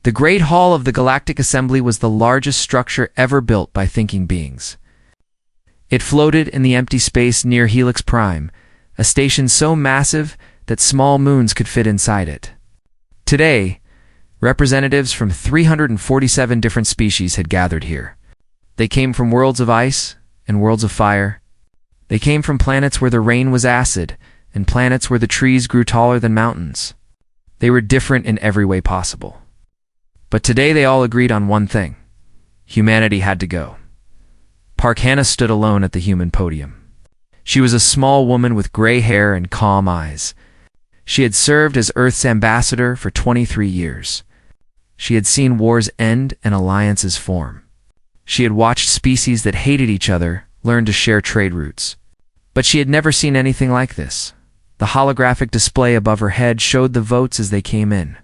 The Great Hall of the Galactic Assembly was the largest structure ever built by thinking beings. It floated in the empty space near Helix Prime, a station so massive that small moons could fit inside it. Today, representatives from 347 different species had gathered here. They came from worlds of ice and worlds of fire. They came from planets where the rain was acid and planets where the trees grew taller than mountains. They were different in every way possible. But today they all agreed on one thing. Humanity had to go. Park Hannah stood alone at the human podium. She was a small woman with gray hair and calm eyes. She had served as Earth's ambassador for 23 years. She had seen wars end and alliances form. She had watched species that hated each other learn to share trade routes. But she had never seen anything like this. The holographic display above her head showed the votes as they came in.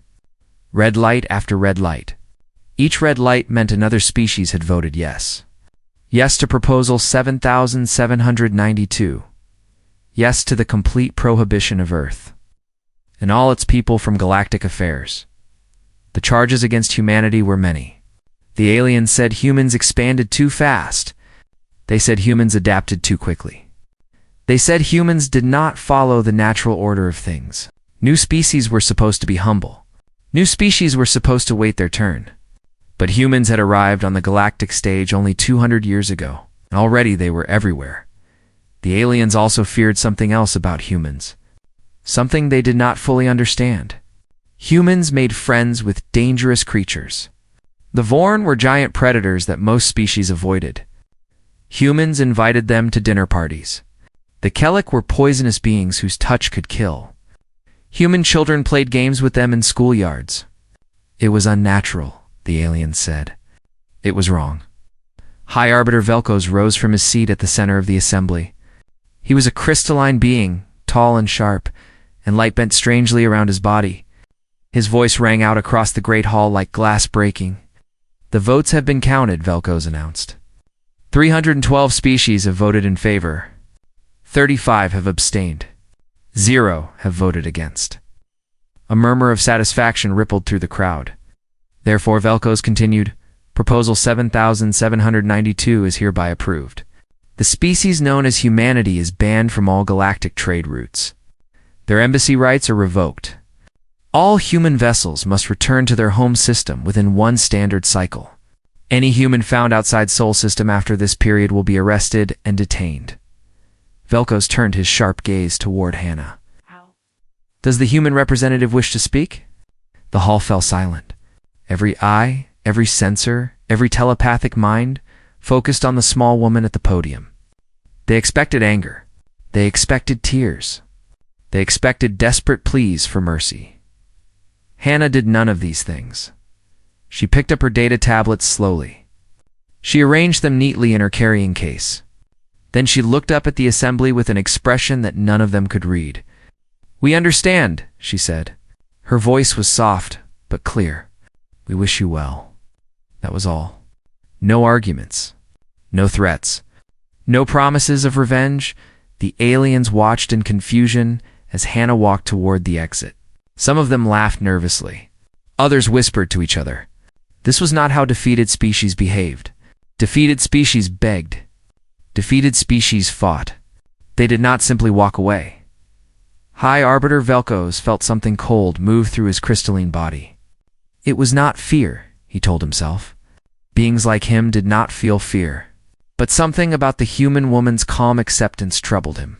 Red light after red light. Each red light meant another species had voted yes. Yes to Proposal 7792. Yes to the complete prohibition of Earth and all its people from galactic affairs. The charges against humanity were many. The aliens said humans expanded too fast. They said humans adapted too quickly. They said humans did not follow the natural order of things. New species were supposed to be humble. New species were supposed to wait their turn. But humans had arrived on the galactic stage only 200 years ago, and already they were everywhere. The aliens also feared something else about humans. Something they did not fully understand. Humans made friends with dangerous creatures. The Vorn were giant predators that most species avoided. Humans invited them to dinner parties. The Kellic were poisonous beings whose touch could kill. Human children played games with them in schoolyards. It was unnatural, the aliens said. It was wrong. High Arbiter Velkos rose from his seat at the center of the assembly. He was a crystalline being, tall and sharp, and light bent strangely around his body. His voice rang out across the great hall like glass breaking. The votes have been counted, Velkos announced. 312 species have voted in favor. 35 have abstained. 0 have voted against. A murmur of satisfaction rippled through the crowd. Therefore, Velkos continued, Proposal 7792 is hereby approved. The species known as humanity is banned from all galactic trade routes. Their embassy rights are revoked. All human vessels must return to their home system within one standard cycle. Any human found outside Sol System after this period will be arrested and detained. Velkos turned his sharp gaze toward Hannah. Does the human representative wish to speak? The hall fell silent. Every eye, every sensor, every telepathic mind focused on the small woman at the podium. They expected anger. They expected tears. They expected desperate pleas for mercy. Hannah did none of these things. She picked up her data tablets slowly. She arranged them neatly in her carrying case. Then she looked up at the assembly with an expression that none of them could read. We understand, she said. Her voice was soft, but clear. We wish you well. That was all. No arguments. No threats. No promises of revenge. The aliens watched in confusion as Hannah walked toward the exit. Some of them laughed nervously. Others whispered to each other. This was not how defeated species behaved. Defeated species begged. Defeated species fought. They did not simply walk away. High Arbiter Velkos felt something cold move through his crystalline body. It was not fear, he told himself. Beings like him did not feel fear. But something about the human woman's calm acceptance troubled him.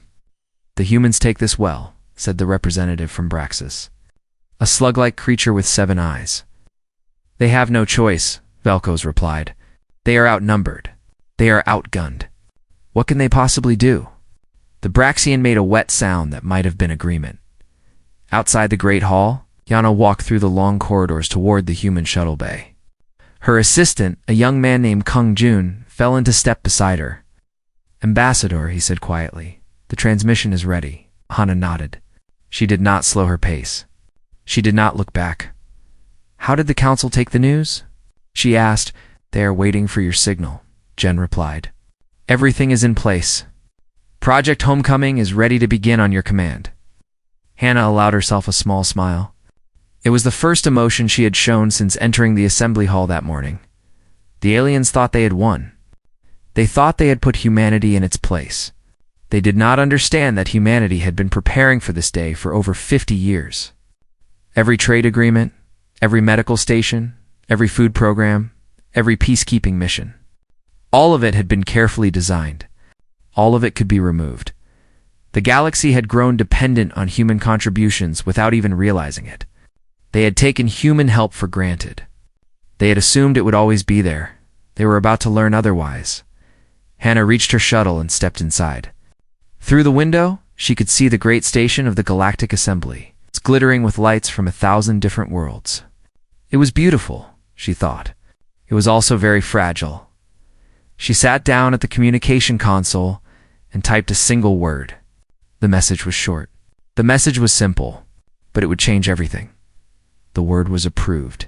The humans take this well, said the representative from Braxis. A slug-like creature with 7 eyes. They have no choice, Velkos replied. They are outnumbered. They are outgunned. What can they possibly do? The Braxian made a wet sound that might have been agreement. Outside the Great Hall, Yana walked through the long corridors toward the human shuttle bay. Her assistant, a young man named Kung Jun, fell into step beside her. Ambassador, he said quietly, the transmission is ready. Hannah nodded. She did not slow her pace. She did not look back. How did the council take the news? She asked. They are waiting for your signal, Jen replied. Everything is in place. Project Homecoming is ready to begin on your command. Hannah allowed herself a small smile. It was the first emotion she had shown since entering the assembly hall that morning. The aliens thought they had won. They thought they had put humanity in its place. They did not understand that humanity had been preparing for this day for over 50 years. Every trade agreement, every medical station, every food program, every peacekeeping mission. All of it had been carefully designed. All of it could be removed. The galaxy had grown dependent on human contributions without even realizing it. They had taken human help for granted. They had assumed it would always be there. They were about to learn otherwise. Hannah reached her shuttle and stepped inside. Through the window, she could see the great station of the Galactic Assembly. It's glittering with lights from 1,000 different worlds. It was beautiful, she thought. It was also very fragile. She sat down at the communication console and typed a single word. The message was short. The message was simple, but it would change everything. The word was approved.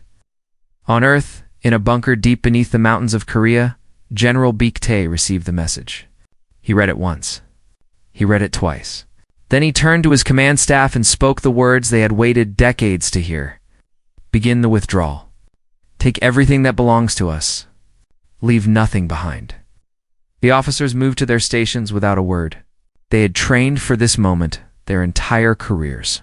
On Earth, in a bunker deep beneath the mountains of Korea, General Baektae received the message. He read it once. He read it twice. Then he turned to his command staff and spoke the words they had waited decades to hear. Begin the withdrawal. Take everything that belongs to us. Leave nothing behind. The officers moved to their stations without a word. They had trained for this moment their entire careers.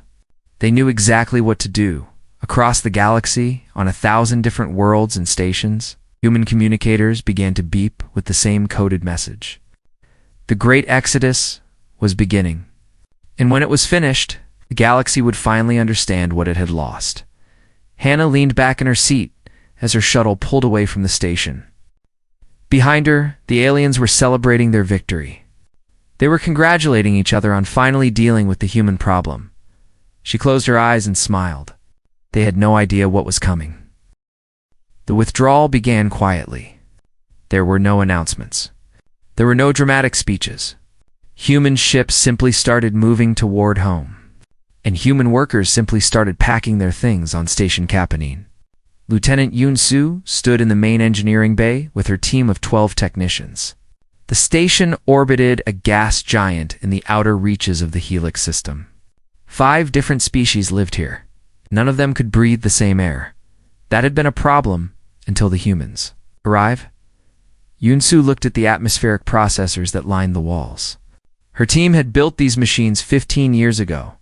They knew exactly what to do. Across the galaxy, on 1,000 different worlds and stations, human communicators began to beep with the same coded message. The Great Exodus was beginning. And when it was finished, the galaxy would finally understand what it had lost. Hannah leaned back in her seat as her shuttle pulled away from the station. Behind her, the aliens were celebrating their victory. They were congratulating each other on finally dealing with the human problem. She closed her eyes and smiled. They had no idea what was coming. The withdrawal began quietly. There were no announcements. There were no dramatic speeches. Human ships simply started moving toward home. And human workers simply started packing their things on Station Kapanin. Lieutenant Yoon-soo stood in the main engineering bay with her team of 12 technicians. The station orbited a gas giant in the outer reaches of the Helix system. 5 different species lived here. None of them could breathe the same air. That had been a problem until the humans arrived. Yoon-soo looked at the atmospheric processors that lined the walls. Her team had built these machines 15 years ago.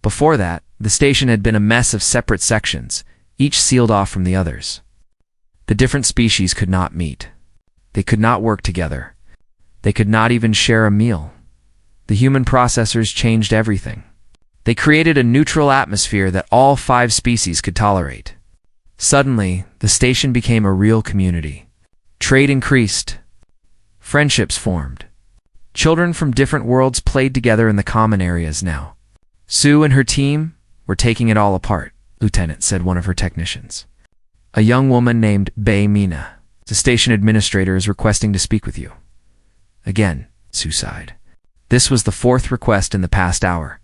Before that, the station had been a mess of separate sections, each sealed off from the others. The different species could not meet. They could not work together. They could not even share a meal. The human processors changed everything. They created a neutral atmosphere that all 5 species could tolerate. Suddenly, the station became a real community. Trade increased. Friendships formed. Children from different worlds played together in the common areas now. Sue and her team were taking it all apart, Lieutenant, said one of her technicians. A young woman named Bae Mina, the station administrator, is requesting to speak with you. Again, Sue sighed. This was the 4th request in the past hour.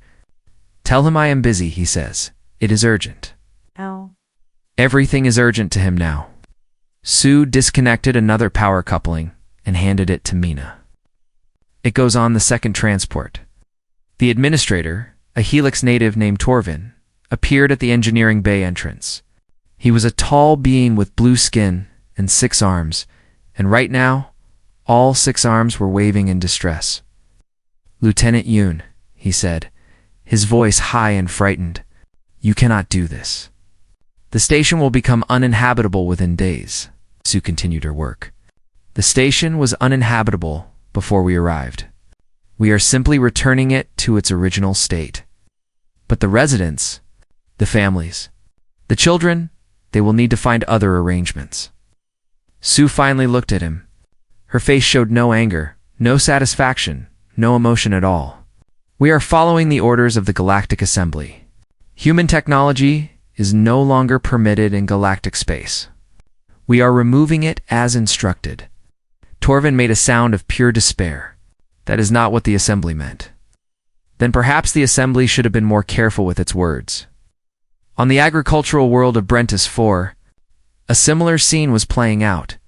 Tell him I am busy, he says. It is urgent. Oh. Everything is urgent to him now. Sue disconnected another power coupling and handed it to Mina. It goes on the 2nd transport. The administrator, a Helix native named Torvin, appeared at the engineering bay entrance. He was a tall being with blue skin and 6 arms, and right now, all 6 arms were waving in distress. Lieutenant Yoon, he said, his voice high and frightened. You cannot do this. The station will become uninhabitable within days. Sue continued her work. The station was uninhabitable before we arrived. We are simply returning it to its original state. But the residents, the families, the children, they will need to find other arrangements. Sue finally looked at him. Her face showed no anger, no satisfaction, no emotion at all. We are following the orders of the Galactic Assembly. Human technology is no longer permitted in galactic space. We are removing it as instructed. Torvin made a sound of pure despair. That is not what the assembly meant. Then perhaps the assembly should have been more careful with its words. On the agricultural world of Brentus IV, a similar scene was playing out.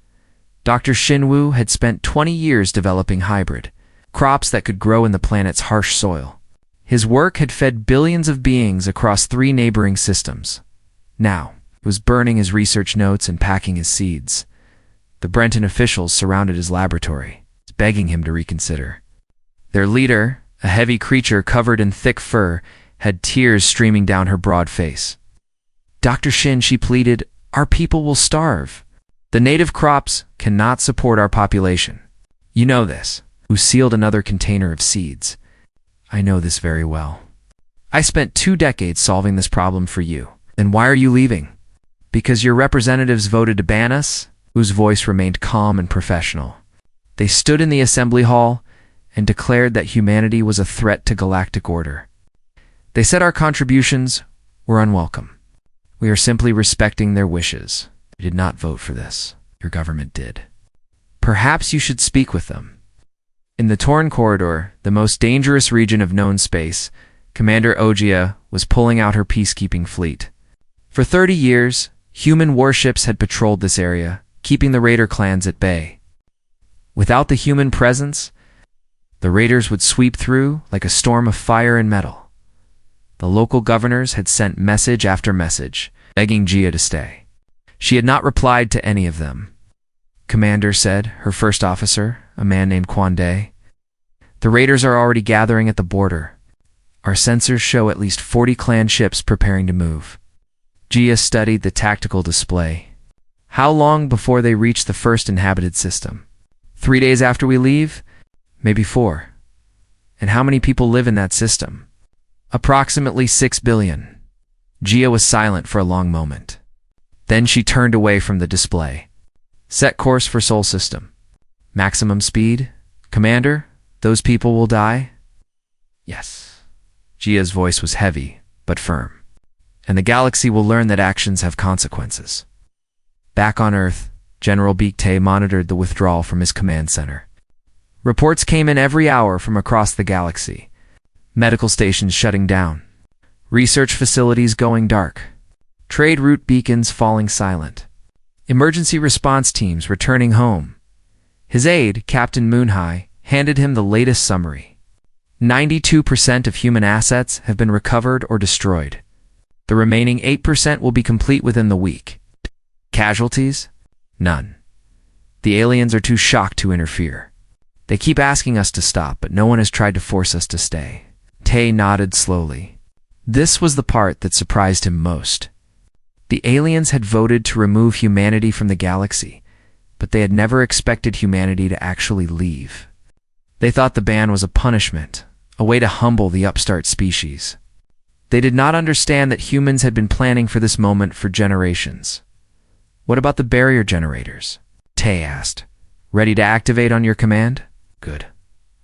Dr. Shinwoo had spent 20 years developing hybrid crops that could grow in the planet's harsh soil. His work had fed billions of beings across 3 neighboring systems. Now, he was burning his research notes and packing his seeds. The Brenton officials surrounded his laboratory, begging him to reconsider. Their leader, a heavy creature covered in thick fur, had tears streaming down her broad face. "Dr. Shin," she pleaded, "our people will starve. The native crops cannot support our population. You know this." Who sealed another container of seeds. "I know this very well. I spent 2 decades solving this problem for you. Then why are you leaving? Because your representatives voted to ban us?" Whose voice remained calm and professional. They stood in the assembly hall and declared that humanity was a threat to galactic order. They said our contributions were unwelcome. "We are simply respecting their wishes. We did not vote for this. Your government did. Perhaps you should speak with them." In the torn corridor, the most dangerous region of known space, Commander Ogia was pulling out her peacekeeping fleet. For 30 years, human warships had patrolled this area, keeping the raider clans at bay. Without the human presence, the raiders would sweep through like a storm of fire and metal. The local governors had sent message after message, begging Gia to stay. She had not replied to any of them. "Commander," said her first officer, a man named Kwande, "the raiders are already gathering at the border. Our sensors show at least 40 clan ships preparing to move." Gia studied the tactical display. "How long before they reach the first inhabited system? 3 days after we leave? Maybe 4. And how many people live in that system?" "Approximately 6 billion. Gia was silent for a long moment. Then she turned away from the display. "Set course for Sol System. Maximum speed? Commander, those people will die?" "Yes." Gia's voice was heavy, but firm. "And the galaxy will learn that actions have consequences." Back on Earth, General Beekte monitored the withdrawal from his command center. Reports came in every hour from across the galaxy. Medical stations shutting down. Research facilities going dark. Trade route beacons falling silent. Emergency response teams returning home. His aide, Captain Moonhigh, handed him the latest summary. 92% of human assets have been recovered or destroyed. The remaining 8% will be complete within the week. Casualties? None. The aliens are too shocked to interfere. They keep asking us to stop, but no one has tried to force us to stay. Tay nodded slowly. This was the part that surprised him most. The aliens had voted to remove humanity from the galaxy, but they had never expected humanity to actually leave. They thought the ban was a punishment, a way to humble the upstart species. They did not understand that humans had been planning for this moment for generations. "What about the barrier generators?" Tay asked. "Ready to activate on your command?" "Good.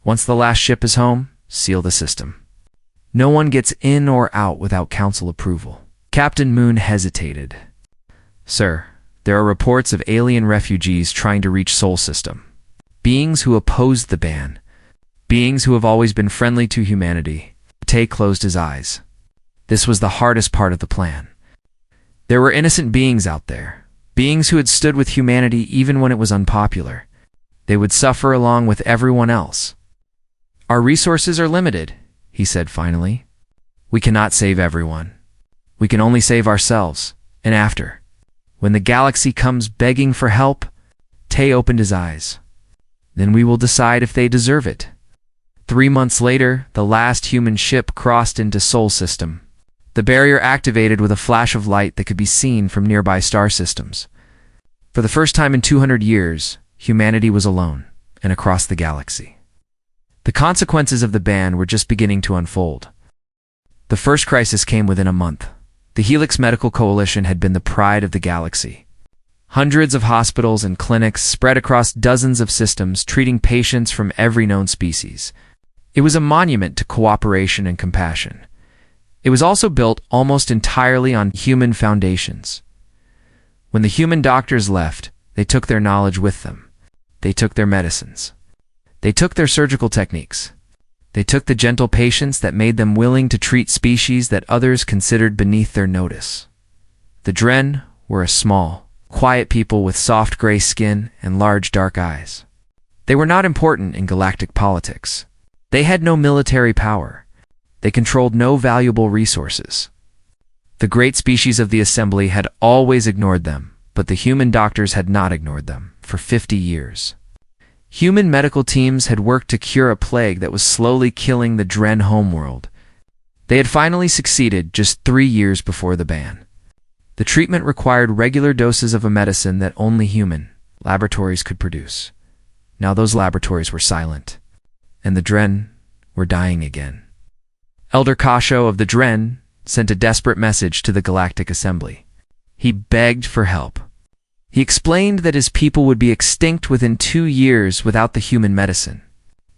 Once the last ship is home, seal the system. No one gets in or out without council approval." Captain Moon hesitated. "Sir, there are reports of alien refugees trying to reach Sol System. Beings who opposed the ban. Beings who have always been friendly to humanity." Tay closed his eyes. This was the hardest part of the plan. There were innocent beings out there. Beings who had stood with humanity even when it was unpopular. They would suffer along with everyone else. "Our resources are limited," he said finally. "We cannot save everyone. We can only save ourselves, and after. When the galaxy comes begging for help," Tay opened his eyes. "Then we will decide if they deserve it." 3 months later, the last human ship crossed into Sol System. The barrier activated with a flash of light that could be seen from nearby star systems. For the first time in 200 years, humanity was alone and across the galaxy. The consequences of the ban were just beginning to unfold. The first crisis came within a month. The Helix Medical Coalition had been the pride of the galaxy. Hundreds of hospitals and clinics spread across dozens of systems, treating patients from every known species. It was a monument to cooperation and compassion. It was also built almost entirely on human foundations. When the human doctors left, they took their knowledge with them. They took their medicines. They took their surgical techniques. They took the gentle patience that made them willing to treat species that others considered beneath their notice. The Dren were a small, quiet people with soft gray skin and large dark eyes. They were not important in galactic politics. They had no military power. They controlled no valuable resources. The great species of the assembly had always ignored them, but the human doctors had not ignored them for 50 years. Human medical teams had worked to cure a plague that was slowly killing the Dren homeworld. They had finally succeeded just 3 years before the ban. The treatment required regular doses of a medicine that only human laboratories could produce. Now those laboratories were silent, and the Dren were dying again. Elder Kasho of the Dren sent a desperate message to the Galactic Assembly. He begged for help. He explained that his people would be extinct within 2 years without the human medicine.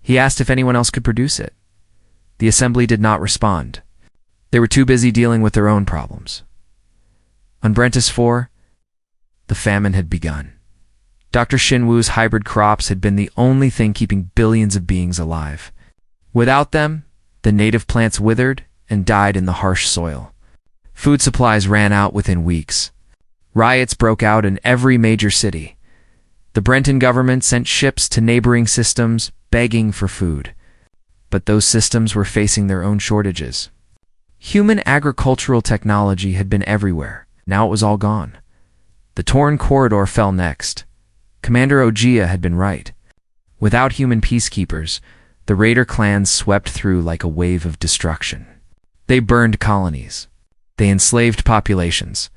He asked if anyone else could produce it. The Assembly did not respond. They were too busy dealing with their own problems. On Brentis 4, the famine had begun. Dr. Shinwu's hybrid crops had been the only thing keeping billions of beings alive. Without them, the native plants withered and died in the harsh soil. Food supplies ran out within weeks. Riots broke out in every major city. The Brenton government sent ships to neighboring systems begging for food. But those systems were facing their own shortages. Human agricultural technology had been everywhere. Now it was all gone. The torn corridor fell next. Commander Ogia had been right. Without human peacekeepers, the raider clans swept through like a wave of destruction. They burned colonies. They enslaved populations.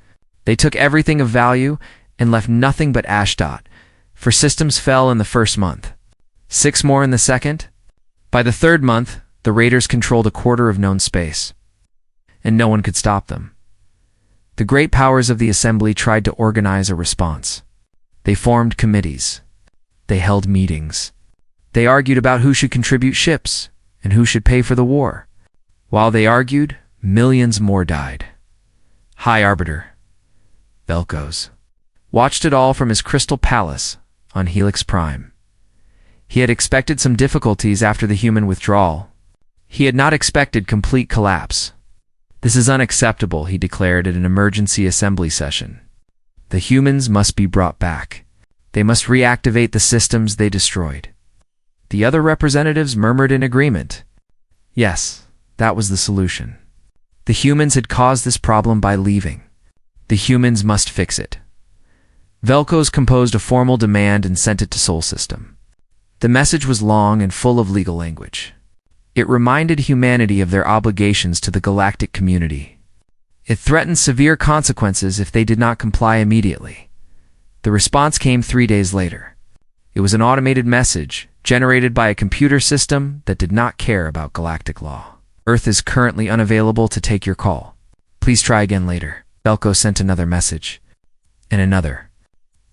They took everything of value and left nothing but Ashdod, for systems fell in the first month. 6 more in the second. By the 3rd month, the raiders controlled a quarter of known space, and no one could stop them. The great powers of the Assembly tried to organize a response. They formed committees. They held meetings. They argued about who should contribute ships and who should pay for the war. While they argued, millions more died. High Arbiter Velkos watched it all from his crystal palace on Helix Prime. He had expected some difficulties after the human withdrawal. He had not expected complete collapse. "This is unacceptable," he declared at an emergency assembly session. "The humans must be brought back. They must reactivate the systems they destroyed." The other representatives murmured in agreement. Yes, that was the solution. The humans had caused this problem by leaving. The humans must fix it. Velkos composed a formal demand and sent it to Sol System. The message was long and full of legal language. It reminded humanity of their obligations to the galactic community. It threatened severe consequences if they did not comply immediately. The response came 3 days later. It was an automated message generated by a computer system that did not care about galactic law. "Earth is currently unavailable to take your call. Please try again later." Velko sent another message, and another,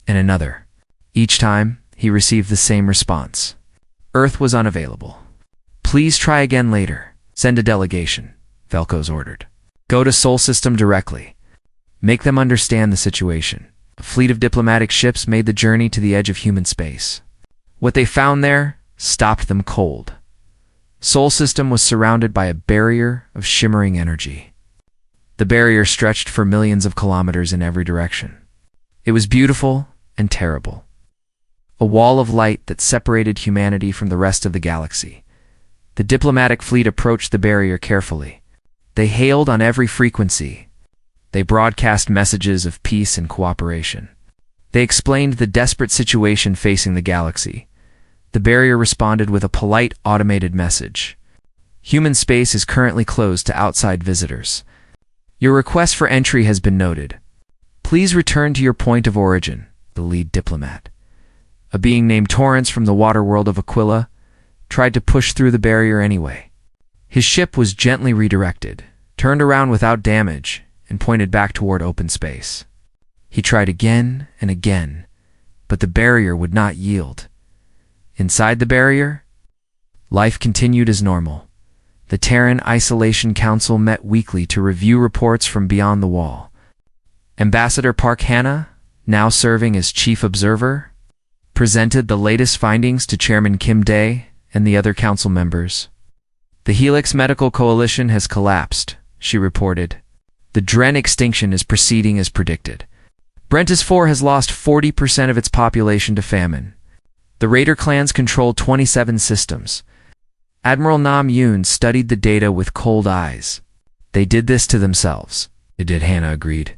and another. Each time, he received the same response. Earth was unavailable. "Please try again later. Send a delegation," Velkos ordered. "Go to Sol System directly. Make them understand the situation." A fleet of diplomatic ships made the journey to the edge of human space. What they found there stopped them cold. Sol System was surrounded by a barrier of shimmering energy. The barrier stretched for millions of kilometers in every direction. It was beautiful and terrible. A wall of light that separated humanity from the rest of the galaxy. The diplomatic fleet approached the barrier carefully. They hailed on every frequency. They broadcast messages of peace and cooperation. They explained the desperate situation facing the galaxy. The barrier responded with a polite, automated message. "Human space is currently closed to outside visitors. Your request for entry has been noted. Please return to your point of origin," the lead diplomat. A being named Torrance from the water world of Aquila tried to push through the barrier anyway. His ship was gently redirected, turned around without damage, and pointed back toward open space. He tried again and again, but the barrier would not yield. Inside the barrier, life continued as normal. The Terran Isolation Council met weekly to review reports from beyond the wall. Ambassador Park Hanna, now serving as chief observer, presented the latest findings to Chairman Kim Dae and the other council members. "The Helix Medical Coalition has collapsed," she reported. "The Dren extinction is proceeding as predicted. Brentis 4 has lost 40% of its population to famine. The Raider clans control 27 systems. Admiral Nam Yoon studied the data with cold eyes. They did this to themselves. It did, Hannah agreed.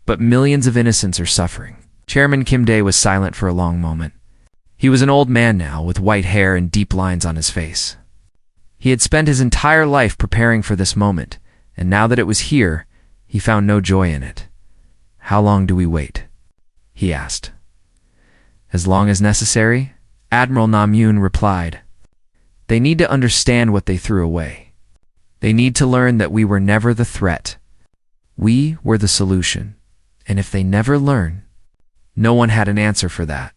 But millions of innocents are suffering. Chairman Kim Dae was silent for a long moment. He was an old man now, with white hair and deep lines on his face. He had spent his entire life preparing for this moment, and now that it was here, he found no joy in it. "How long do we wait?" he asked. "As long as necessary," Admiral Nam-yoon replied. "They need to understand what they threw away. They need to learn that we were never the threat. We were the solution. And if they never learn..." No one had an answer for that.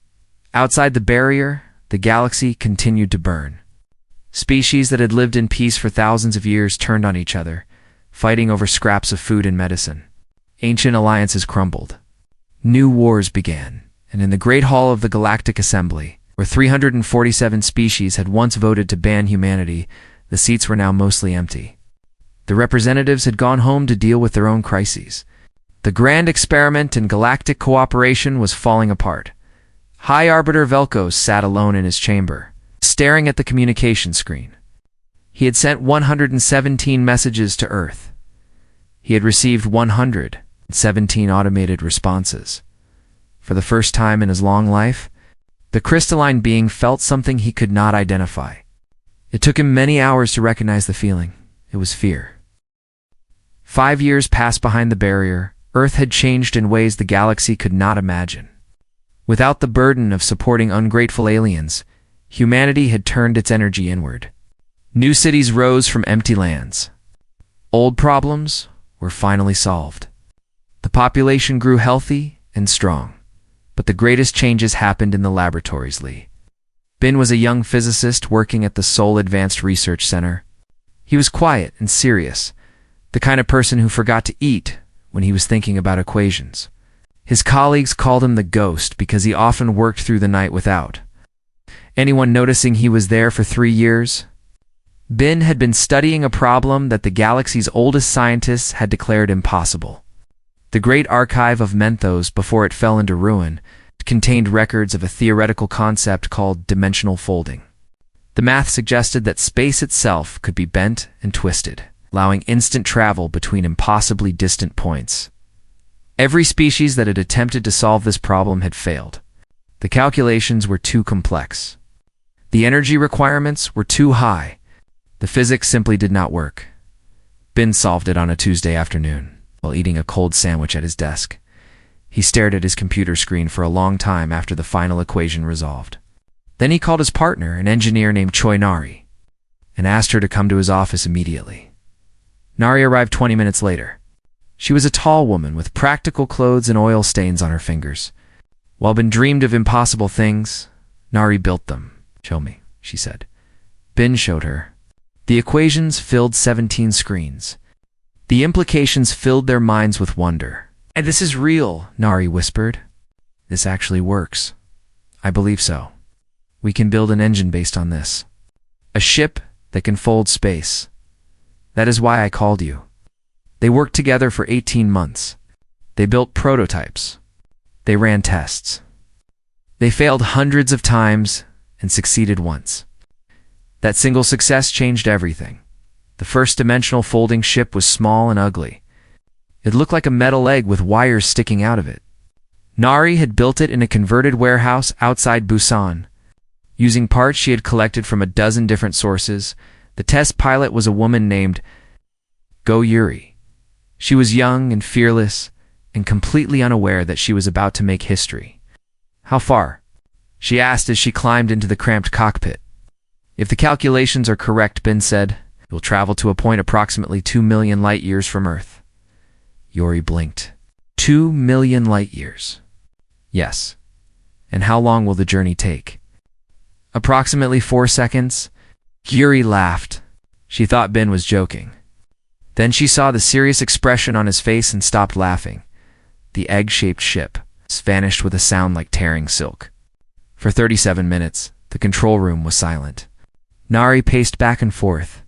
Outside the barrier, the galaxy continued to burn. Species that had lived in peace for thousands of years turned on each other, fighting over scraps of food and medicine. Ancient alliances crumbled. New wars began, and in the Great Hall of the Galactic Assembly, where 347 species had once voted to ban humanity, the seats were now mostly empty. The representatives had gone home to deal with their own crises. The grand experiment in galactic cooperation was falling apart. High Arbiter Velkos sat alone in his chamber, staring at the communication screen. He had sent 117 messages to Earth. He had received 117 automated responses. For the first time in his long life, the crystalline being felt something he could not identify. It took him many hours to recognize the feeling. It was fear. 5 years passed behind the barrier. Earth had changed in ways the galaxy could not imagine. Without the burden of supporting ungrateful aliens, humanity had turned its energy inward. New cities rose from empty lands. Old problems were finally solved. The population grew healthy and strong. But the greatest changes happened in the laboratories. Bin was a young physicist working at the Seoul Advanced Research Center. He was quiet and serious, the kind of person who forgot to eat when he was thinking about equations. His colleagues called him the ghost because he often worked through the night without anyone noticing he was there for 3 years. Bin had been studying a problem that the galaxy's oldest scientists had declared impossible. The Great Archive of Menthos, before it fell into ruin, contained records of a theoretical concept called dimensional folding. The math suggested that space itself could be bent and twisted, allowing instant travel between impossibly distant points. Every species that had attempted to solve this problem had failed. The calculations were too complex. The energy requirements were too high. The physics simply did not work. Bin solved it on a Tuesday afternoon, while eating a cold sandwich at his desk. He stared at his computer screen for a long time after the final equation resolved. Then he called his partner, an engineer named Choi Nari, and asked her to come to his office immediately. Nari arrived 20 minutes later. She was a tall woman with practical clothes and oil stains on her fingers. While Bin dreamed of impossible things, Nari built them. "Show me," she said. Bin showed her. The equations filled 17 screens. The implications filled their minds with wonder. "And this is real," Nari whispered. "This actually works." "I believe so. We can build an engine based on this. A ship that can fold space. That is why I called you." They worked together for 18 months. They built prototypes. They ran tests. They failed hundreds of times and succeeded once. That single success changed everything. The first dimensional folding ship was small and ugly. It looked like a metal egg with wires sticking out of it. Nari had built it in a converted warehouse outside Busan. Using parts she had collected from a dozen different sources, the test pilot was a woman named Go Yuri. She was young and fearless, and completely unaware that she was about to make history. "How far?" she asked as she climbed into the cramped cockpit. "If the calculations are correct," Bin said, "you'll travel to a point approximately 2 million light-years from Earth." Yuri blinked. 2 million light-years. "Yes. And how long will the journey take?" "Approximately 4 seconds." Yuri laughed. She thought Bin was joking. Then she saw the serious expression on his face and stopped laughing. The egg-shaped ship vanished with a sound like tearing silk. For 37 minutes, the control room was silent. Nari paced back and forth.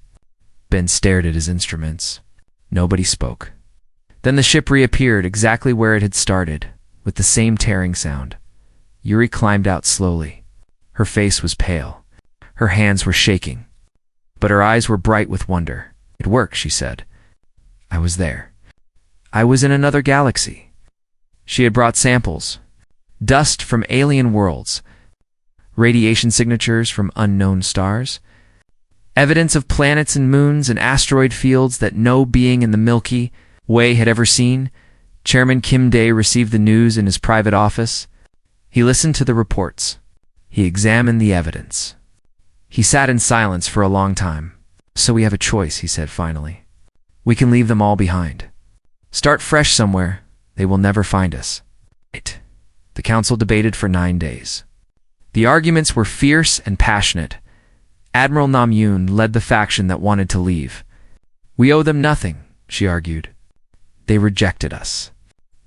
Ben stared at his instruments. Nobody spoke. Then the ship reappeared exactly where it had started, with the same tearing sound. Yuri climbed out slowly. Her face was pale. Her hands were shaking. But her eyes were bright with wonder. "It worked," she said. "I was there. I was in another galaxy. She had brought samples, dust from alien worlds, radiation signatures from unknown stars, evidence of planets and moons and asteroid fields that no being in the Milky Way had ever seen. Chairman Kim Dae received the news in his private office. He listened to the reports. He examined the evidence. He sat in silence for a long time. So we have a choice, he said finally. We can leave them all behind. Start fresh somewhere. They will never find us. The council debated for 9 days. The arguments were fierce and passionate. Admiral Nam Yoon led the faction that wanted to leave. We owe them nothing, she argued. They rejected us.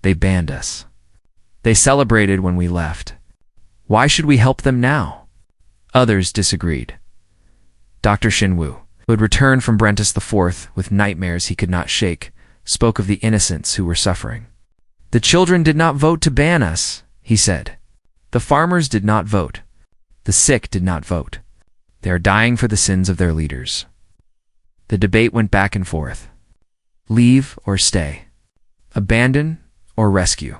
They banned us. They celebrated when we left. Why should we help them now? Others disagreed. Dr. Shinwoo, who had returned from Brentus IV with nightmares he could not shake, spoke of the innocents who were suffering. The children did not vote to ban us, he said. The farmers did not vote. The sick did not vote. They are dying for the sins of their leaders. The debate went back and forth. Leave or stay? Abandon or rescue?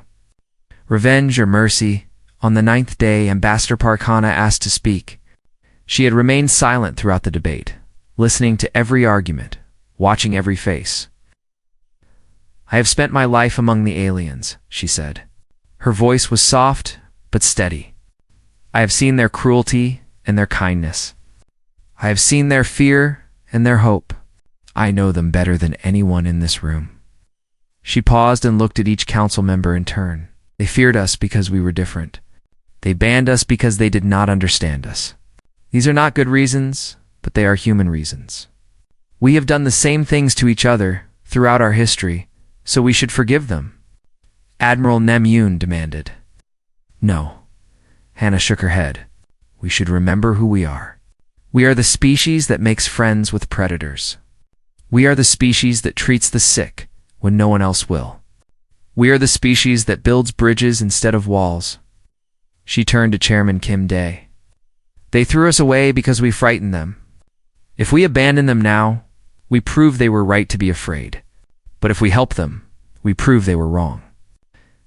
Revenge or mercy? On the 9th day, Ambassador Park Hana asked to speak. She had remained silent throughout the debate, listening to every argument, watching every face. I have spent my life among the aliens, she said. Her voice was soft but steady. I have seen their cruelty and their kindness. I have seen their fear and their hope. I know them better than anyone in this room. She paused and looked at each council member in turn. They feared us because we were different. They banned us because they did not understand us. These are not good reasons, but they are human reasons. We have done the same things to each other throughout our history, so we should forgive them. Admiral Nem Yoon demanded. No. Hannah shook her head. We should remember who we are. We are the species that makes friends with predators. We are the species that treats the sick when no one else will. We are the species that builds bridges instead of walls. She turned to Chairman Kim Dae. They threw us away because we frightened them. If we abandon them now, we prove they were right to be afraid. But if we help them, we prove they were wrong.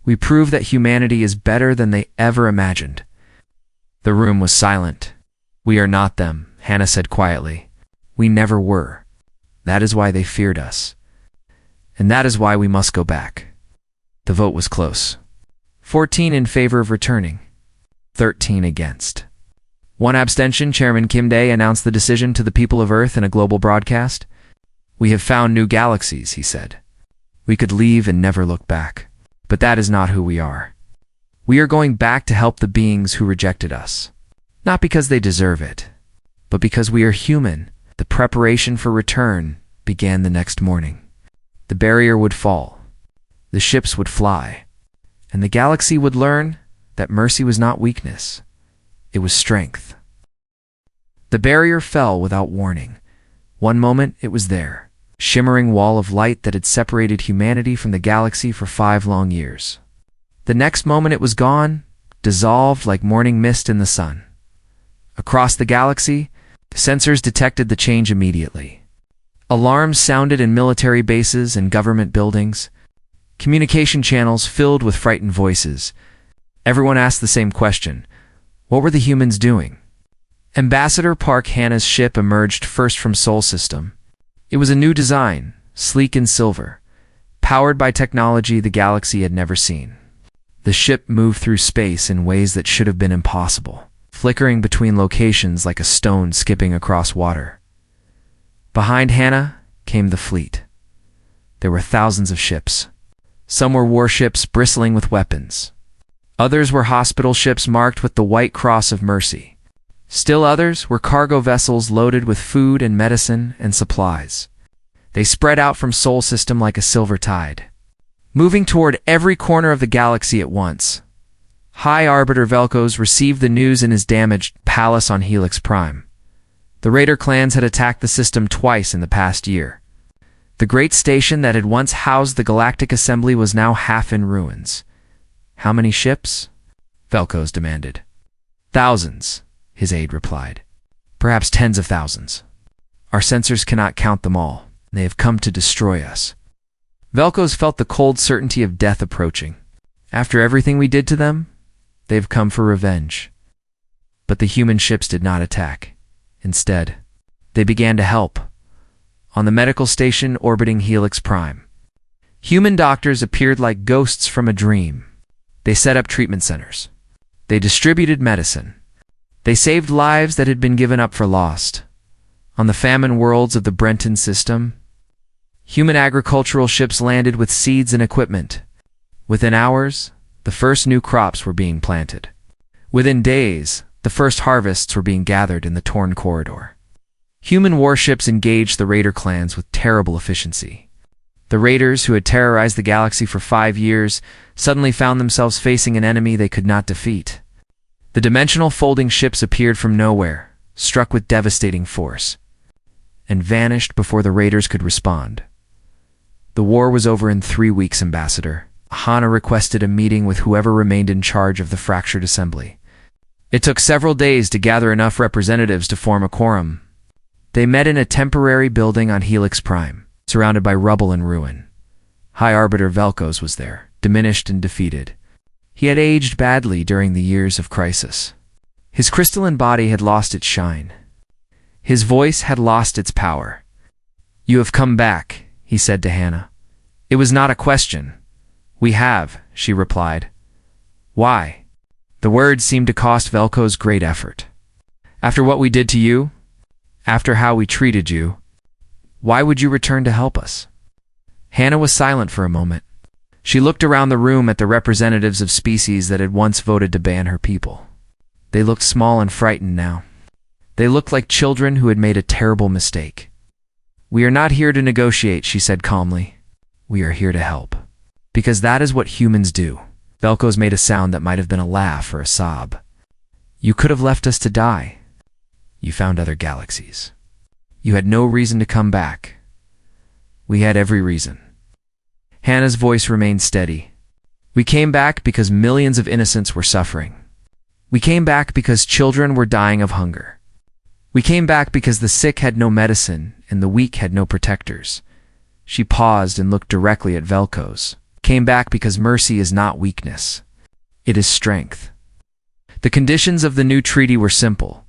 We prove that humanity is better than they ever imagined. The room was silent. We are not them, Hannah said quietly. We never were. That is why they feared us. And that is why we must go back. The vote was close. 14 in favor of returning. 13 against. One abstention. Chairman Kim Dae announced the decision to the people of Earth in a global broadcast. We have found new galaxies, he said. We could leave and never look back. But that is not who we are. We are going back to help the beings who rejected us. Not because they deserve it, but because we are human. The preparation for return began the next morning. The barrier would fall. The ships would fly. And the galaxy would learn that mercy was not weakness. It was strength. The barrier fell without warning. One moment it was there, shimmering wall of light that had separated humanity from the galaxy for 5 long years. The next moment it was gone, dissolved like morning mist in the sun. Across the galaxy, the sensors detected the change immediately. Alarms sounded in military bases and government buildings. Communication channels filled with frightened voices. Everyone asked the same question. What were the humans doing? Ambassador Park Hannah's ship emerged first from Sol System. It was a new design, sleek in silver, powered by technology the galaxy had never seen. The ship moved through space in ways that should have been impossible, flickering between locations like a stone skipping across water. Behind Hannah came the fleet. There were thousands of ships. Some were warships bristling with weapons. Others were hospital ships marked with the White Cross of Mercy. Still others were cargo vessels loaded with food and medicine and supplies. They spread out from Sol System like a silver tide, moving toward every corner of the galaxy at once. High Arbiter Velkos received the news in his damaged palace on Helix Prime. The Raider clans had attacked the system twice in the past year. The great station that had once housed the Galactic Assembly was now half in ruins. How many ships? Velkos demanded. Thousands, his aide replied. Perhaps tens of thousands. Our sensors cannot count them all. They have come to destroy us. Velkos felt the cold certainty of death approaching. After everything we did to them, they've come for revenge. But the human ships did not attack. Instead, they began to help. On the medical station orbiting Helix Prime, human doctors appeared like ghosts from a dream. They set up treatment centers. They distributed medicine. They saved lives that had been given up for lost. On the famine worlds of the Brenton system, human agricultural ships landed with seeds and equipment. Within hours, the first new crops were being planted. Within days, the first harvests were being gathered in the torn corridor. Human warships engaged the raider clans with terrible efficiency. The raiders, who had terrorized the galaxy for 5 years, suddenly found themselves facing an enemy they could not defeat. The dimensional folding ships appeared from nowhere, struck with devastating force, and vanished before the raiders could respond. The war was over in 3 weeks, Ambassador. Hana requested a meeting with whoever remained in charge of the fractured assembly. It took several days to gather enough representatives to form a quorum. They met in a temporary building on Helix Prime, surrounded by rubble and ruin. High Arbiter Velkos was there, diminished and defeated. He had aged badly during the years of crisis. His crystalline body had lost its shine. His voice had lost its power. "You have come back," he said to Hannah. It was not a question. "We have," she replied. "Why?" The words seemed to cost Velkos great effort. "After what we did to you, after how we treated you, why would you return to help us?" Hannah was silent for a moment. She looked around the room at the representatives of species that had once voted to ban her people. They looked small and frightened now. They looked like children who had made a terrible mistake. "We are not here to negotiate," she said calmly. "We are here to help. Because that is what humans do." Velkos made a sound that might have been a laugh or a sob. "You could have left us to die. You found other galaxies. You had no reason to come back. We had every reason." Hannah's voice remained steady. "We came back because millions of innocents were suffering. We came back because children were dying of hunger. We came back because the sick had no medicine and the weak had no protectors." She paused and looked directly at Velkos. "Came back because mercy is not weakness. It is strength." The conditions of the new treaty were simple.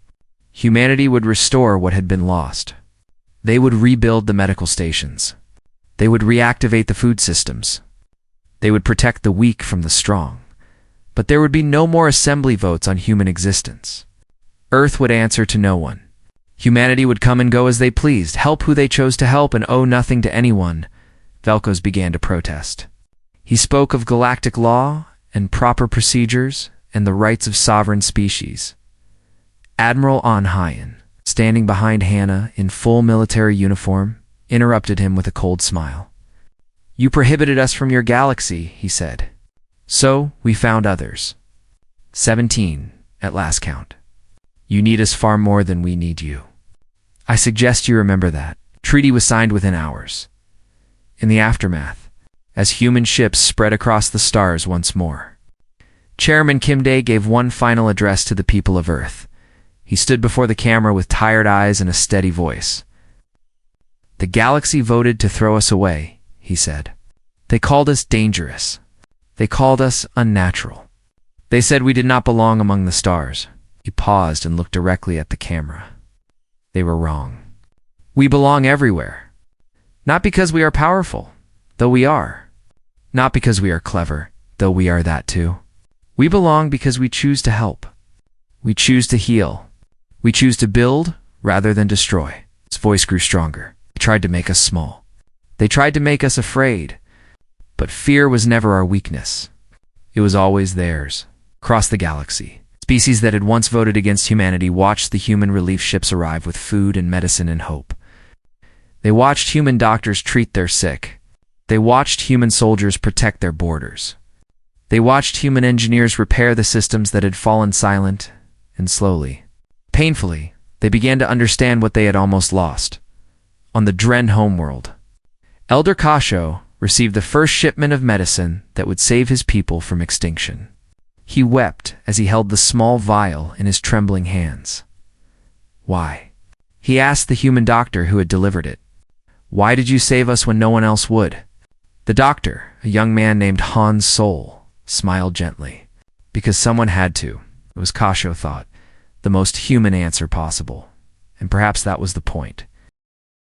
Humanity would restore what had been lost. They would rebuild the medical stations. They would reactivate the food systems. They would protect the weak from the strong. But there would be no more assembly votes on human existence. Earth would answer to no one. Humanity would come and go as they pleased, help who they chose to help, and owe nothing to anyone. Velkos began to protest. He spoke of galactic law and proper procedures and the rights of sovereign species. Admiral Onhayan, standing behind Hannah in full military uniform, interrupted him with a cold smile. "You prohibited us from your galaxy," he said. "So we found others. 17, at last count. You need us far more than we need you. I suggest you remember that." Treaty was signed within hours. In the aftermath, as human ships spread across the stars once more, Chairman Kim Dae gave one final address to the people of Earth. He stood before the camera with tired eyes and a steady voice. "The galaxy voted to throw us away," he said. "They called us dangerous. They called us unnatural. They said we did not belong among the stars." He paused and looked directly at the camera. "They were wrong. We belong everywhere. Not because we are powerful, though we are. Not because we are clever, though we are that too. We belong because we choose to help. We choose to heal. We choose to build rather than destroy." His voice grew stronger. "They tried to make us small. They tried to make us afraid. But fear was never our weakness. It was always theirs." Across the galaxy, species that had once voted against humanity watched the human relief ships arrive with food and medicine and hope. They watched human doctors treat their sick. They watched human soldiers protect their borders. They watched human engineers repair the systems that had fallen silent, and slowly, painfully, they began to understand what they had almost lost. On the Dren homeworld, Elder Kasho received the first shipment of medicine that would save his people from extinction. He wept as he held the small vial in his trembling hands. "Why?" he asked the human doctor who had delivered it. "Why did you save us when no one else would?" The doctor, a young man named Hans Sol, smiled gently. Because someone had to. It was, Kasho thought, the most human answer possible. And perhaps that was the point.